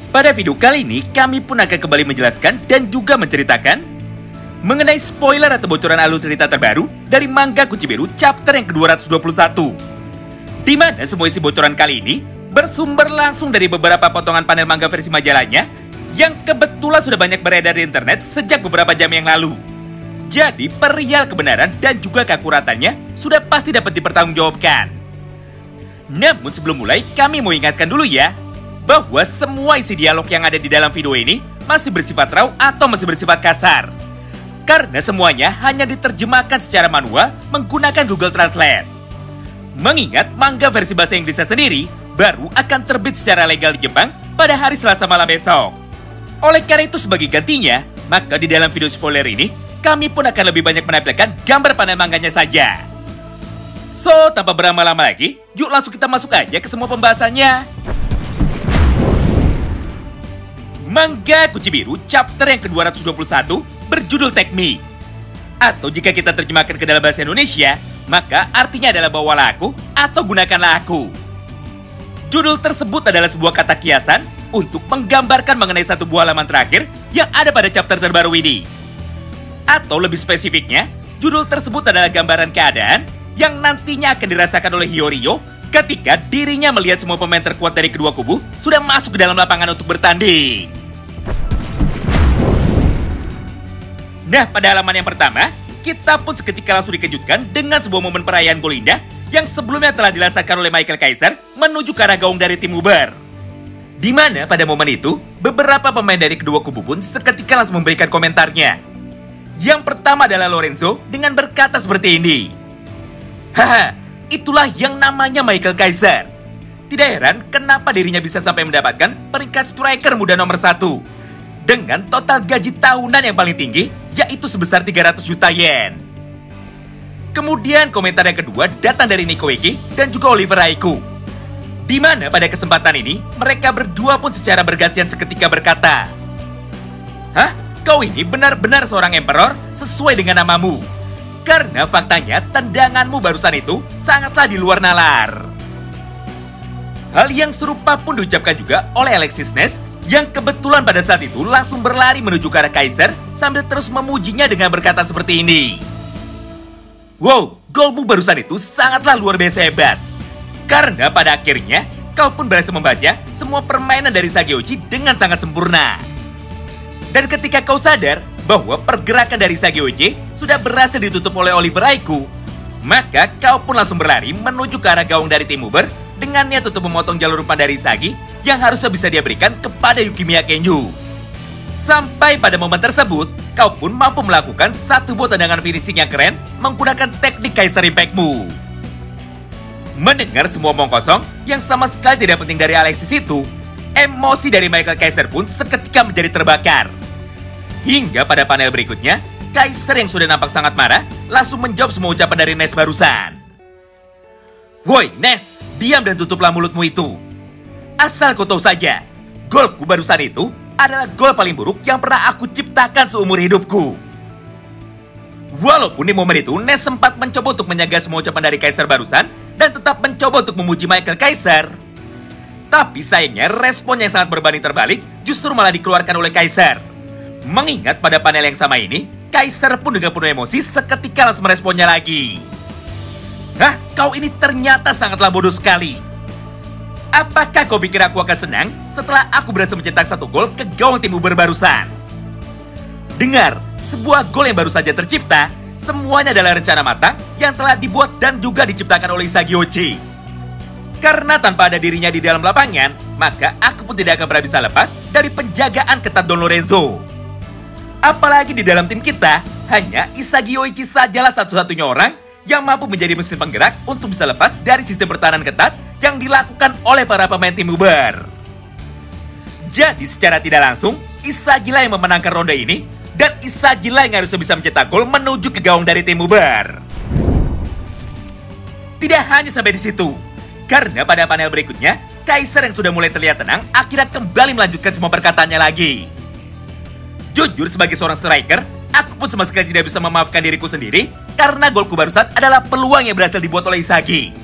Pada video kali ini, kami pun akan kembali menjelaskan dan juga menceritakan mengenai spoiler atau bocoran alur cerita terbaru dari manga Kuchibiru chapter yang ke-221. Di mana semua isi bocoran kali ini bersumber langsung dari beberapa potongan panel manga versi majalahnya yang kebetulan sudah banyak beredar di internet sejak beberapa jam yang lalu. Jadi perihal kebenaran dan juga keakuratannya sudah pasti dapat dipertanggungjawabkan. Namun sebelum mulai, kami mau ingatkan dulu ya, bahwa semua isi dialog yang ada di dalam video ini masih bersifat raw atau masih bersifat kasar. Karena semuanya hanya diterjemahkan secara manual menggunakan Google Translate. Mengingat manga versi bahasa Inggrisnya sendiri baru akan terbit secara legal di Jepang pada hari Selasa malam besok. Oleh karena itu sebagai gantinya, maka di dalam video spoiler ini, kami pun akan lebih banyak menampilkan gambar panel manganya saja. So, tanpa berlama-lama lagi, yuk langsung kita masuk aja ke semua pembahasannya. Manga Kuchibiru chapter yang ke-221 berjudul Take Me. Atau jika kita terjemahkan ke dalam bahasa Indonesia, maka artinya adalah bawalah aku atau gunakanlah aku. Judul tersebut adalah sebuah kata kiasan untuk menggambarkan mengenai satu buah halaman terakhir yang ada pada chapter terbaru ini. Atau lebih spesifiknya, judul tersebut adalah gambaran keadaan yang nantinya akan dirasakan oleh Hiyoriyo ketika dirinya melihat semua pemain terkuat dari kedua kubu sudah masuk ke dalam lapangan untuk bertanding. Nah, pada halaman yang pertama, kita pun seketika langsung dikejutkan dengan sebuah momen perayaan gol indah yang sebelumnya telah dilaksanakan oleh Michael Kaiser menuju ke arah gaung dari tim Uber. Di mana pada momen itu, beberapa pemain dari kedua kubu pun seketika langsung memberikan komentarnya. Yang pertama adalah Lorenzo dengan berkata seperti ini. Haha, itulah yang namanya Michael Kaiser. Tidak heran kenapa dirinya bisa sampai mendapatkan peringkat striker muda nomor 1. Dengan total gaji tahunan yang paling tinggi, yaitu sebesar 300 juta yen. Kemudian komentar yang kedua datang dari Nico Eki dan juga Oliver Aiku. Di mana pada kesempatan ini, mereka berdua pun secara bergantian seketika berkata, "Hah? Kau ini benar-benar seorang emperor sesuai dengan namamu. Karena faktanya tendanganmu barusan itu sangatlah di luar nalar." Hal yang serupa pun diucapkan juga oleh Alexis Ness yang kebetulan pada saat itu langsung berlari menuju ke arah Kaiser sambil terus memujinya dengan berkata seperti ini. Wow, golmu barusan itu sangatlah luar biasa hebat. Karena pada akhirnya kau pun berhasil membaca semua permainan dari Sageochi dengan sangat sempurna. Dan ketika kau sadar bahwa pergerakan dari Sageochi sudah berhasil ditutup oleh Oliver Aiku, maka kau pun langsung berlari menuju ke arah gaung dari tim Uber dengan niat untuk memotong jalur umpan dari Isagi yang harusnya bisa dia berikan kepada Yukimiya Kenyu. Sampai pada momen tersebut, kau pun mampu melakukan satu buah tendangan finishing yang keren menggunakan teknik Kaiser Impact Move. Mendengar semua omong kosong yang sama sekali tidak penting dari Alexis itu, emosi dari Michael Kaiser pun seketika menjadi terbakar. Hingga pada panel berikutnya, Kaiser yang sudah nampak sangat marah langsung menjawab semua ucapan dari Ness barusan. Woi Ness, diam dan tutuplah mulutmu itu. Asal kau tahu saja, golku barusan itu adalah gol paling buruk yang pernah aku ciptakan seumur hidupku. Walaupun di momen itu Ness sempat mencoba untuk menjaga semua ucapan dari Kaiser barusan dan tetap mencoba untuk memuji Michael Kaiser, tapi sayangnya respon yang sangat berbanding terbalik justru malah dikeluarkan oleh Kaiser. Mengingat pada panel yang sama ini, Kaiser pun dengan penuh emosi seketika langsung meresponnya lagi. Hah, kau ini ternyata sangatlah bodoh sekali. Apakah kau pikir aku akan senang setelah aku berhasil mencetak satu gol ke gawang tim Uber barusan? Dengar, sebuah gol yang baru saja tercipta, semuanya adalah rencana matang yang telah dibuat dan juga diciptakan oleh Sageochi. Karena tanpa ada dirinya di dalam lapangan, maka aku pun tidak akan pernah bisa lepas dari penjagaan ketat Don Lorenzo. Apalagi di dalam tim kita, hanya Isagi Yoichi sajalah satu-satunya orang yang mampu menjadi mesin penggerak untuk bisa lepas dari sistem pertahanan ketat yang dilakukan oleh para pemain tim Uber. Jadi secara tidak langsung, Isagi lah yang memenangkan ronde ini, dan Isagi lah yang harusnya bisa mencetak gol menuju ke gawang dari tim Uber. Tidak hanya sampai di situ, karena pada panel berikutnya, Kaiser yang sudah mulai terlihat tenang akhirnya kembali melanjutkan semua perkataannya lagi. Jujur sebagai seorang striker, aku pun sama sekali tidak bisa memaafkan diriku sendiri karena golku barusan adalah peluang yang berhasil dibuat oleh Isagi.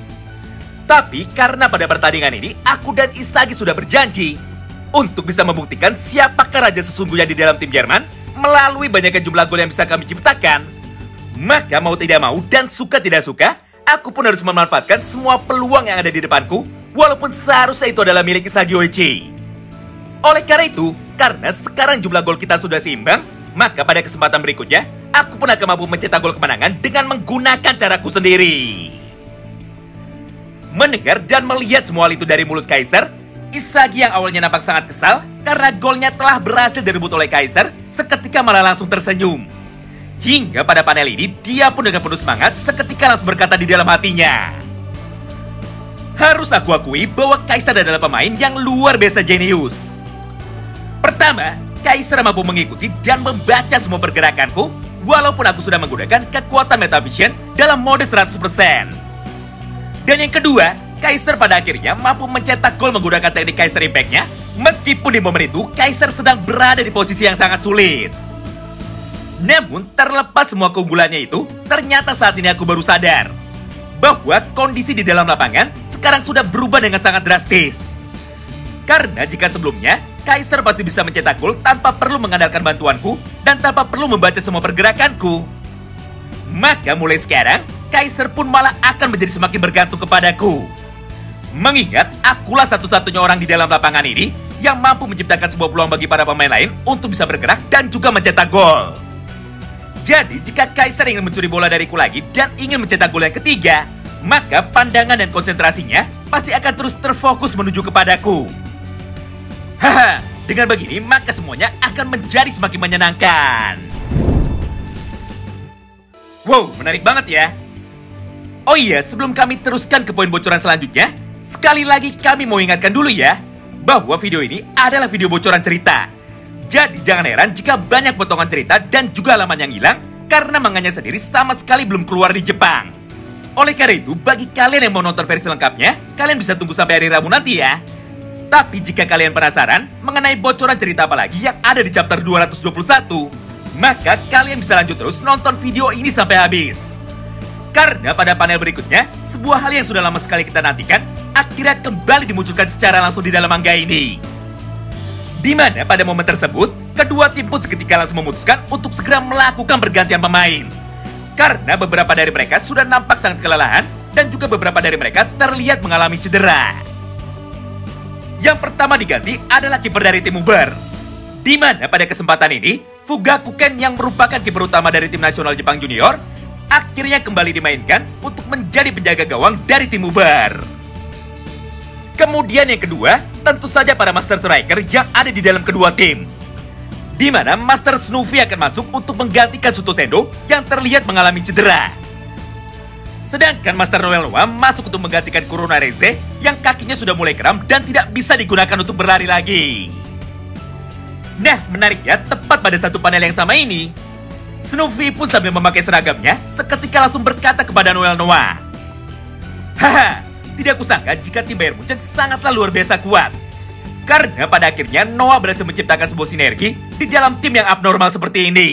Tapi karena pada pertandingan ini, aku dan Isagi sudah berjanji untuk bisa membuktikan siapakah raja sesungguhnya di dalam tim Jerman melalui banyaknya jumlah gol yang bisa kami ciptakan. Maka mau tidak mau dan suka tidak suka, aku pun harus memanfaatkan semua peluang yang ada di depanku, walaupun seharusnya itu adalah milik Isagi Oichi. Oleh karena itu, karena sekarang jumlah gol kita sudah seimbang, maka pada kesempatan berikutnya, aku pun akan mampu mencetak gol kemenangan dengan menggunakan caraku sendiri. Mendengar dan melihat semua hal itu dari mulut Kaiser, Isagi yang awalnya nampak sangat kesal karena golnya telah berhasil direbut oleh Kaiser, seketika malah langsung tersenyum. Hingga pada panel ini, dia pun dengan penuh semangat seketika langsung berkata di dalam hatinya, harus aku akui bahwa Kaiser adalah pemain yang luar biasa jenius. Pertama, Kaiser mampu mengikuti dan membaca semua pergerakanku, walaupun aku sudah menggunakan kekuatan Metavision dalam mode 100%. Dan yang kedua, Kaiser pada akhirnya mampu mencetak gol menggunakan teknik Kaiser Impact-nya, meskipun di momen itu Kaiser sedang berada di posisi yang sangat sulit. Namun, terlepas semua keunggulannya itu, ternyata saat ini aku baru sadar bahwa kondisi di dalam lapangan sekarang sudah berubah dengan sangat drastis. Karena jika sebelumnya, Kaiser pasti bisa mencetak gol tanpa perlu mengandalkan bantuanku dan tanpa perlu membaca semua pergerakanku, maka mulai sekarang, Kaiser pun malah akan menjadi semakin bergantung kepadaku. Mengingat akulah satu-satunya orang di dalam lapangan ini yang mampu menciptakan sebuah peluang bagi para pemain lain untuk bisa bergerak dan juga mencetak gol. Jadi jika Kaiser ingin mencuri bola dariku lagi dan ingin mencetak gol yang ketiga, maka pandangan dan konsentrasinya pasti akan terus terfokus menuju kepadaku. Haha, dengan begini maka semuanya akan menjadi semakin menyenangkan. Wow, menarik banget ya. Oh iya, sebelum kami teruskan ke poin bocoran selanjutnya, sekali lagi kami mau ingatkan dulu ya, bahwa video ini adalah video bocoran cerita. Jadi jangan heran jika banyak potongan cerita dan juga halaman yang hilang, karena manganya sendiri sama sekali belum keluar di Jepang. Oleh karena itu, bagi kalian yang mau nonton versi lengkapnya, kalian bisa tunggu sampai hari Rabu nanti ya. Tapi jika kalian penasaran mengenai bocoran cerita apa lagi yang ada di chapter 221, maka kalian bisa lanjut terus nonton video ini sampai habis. Karena pada panel berikutnya, sebuah hal yang sudah lama sekali kita nantikan akhirnya kembali dimunculkan secara langsung di dalam manga ini. Di mana pada momen tersebut, kedua tim pun seketika langsung memutuskan untuk segera melakukan pergantian pemain. Karena beberapa dari mereka sudah nampak sangat kelelahan dan juga beberapa dari mereka terlihat mengalami cedera. Yang pertama diganti adalah kiper dari tim Uber. Di mana pada kesempatan ini, Fugaku Ken yang merupakan kiper utama dari tim nasional Jepang Junior akhirnya kembali dimainkan untuk menjadi penjaga gawang dari tim Uber. Kemudian yang kedua, tentu saja para Master Striker yang ada di dalam kedua tim. Di mana Master Snuffy akan masuk untuk menggantikan Suto Sendo yang terlihat mengalami cedera. Sedangkan Master Noel Noah masuk untuk menggantikan Kurona Reze yang kakinya sudah mulai kram dan tidak bisa digunakan untuk berlari lagi. Nah, menariknya tepat pada satu panel yang sama ini, Snuffy pun sambil memakai seragamnya seketika langsung berkata kepada Noel Noah, haha, tidak kusangka jika tim Bayern Munchen sangatlah luar biasa kuat. Karena pada akhirnya Noah berhasil menciptakan sebuah sinergi di dalam tim yang abnormal seperti ini.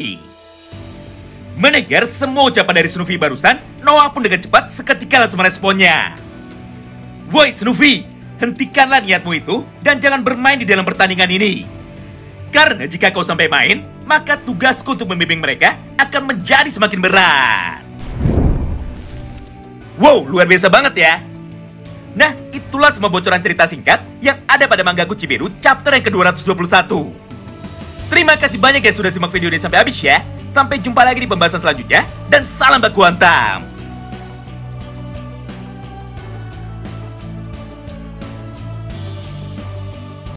Mendengar semua ucapan dari Snuffy barusan, Noah pun dengan cepat seketika langsung meresponnya. Woi Snuffy, hentikanlah niatmu itu dan jangan bermain di dalam pertandingan ini. Karena jika kau sampai main, maka tugasku untuk membimbing mereka akan menjadi semakin berat. Wow, luar biasa banget ya. Nah, itulah semua bocoran cerita singkat yang ada pada Mangaku Chibiru chapter yang ke-221. Terima kasih banyak yang sudah simak video ini sampai habis ya. Sampai jumpa lagi di pembahasan selanjutnya, dan salam baku hantam.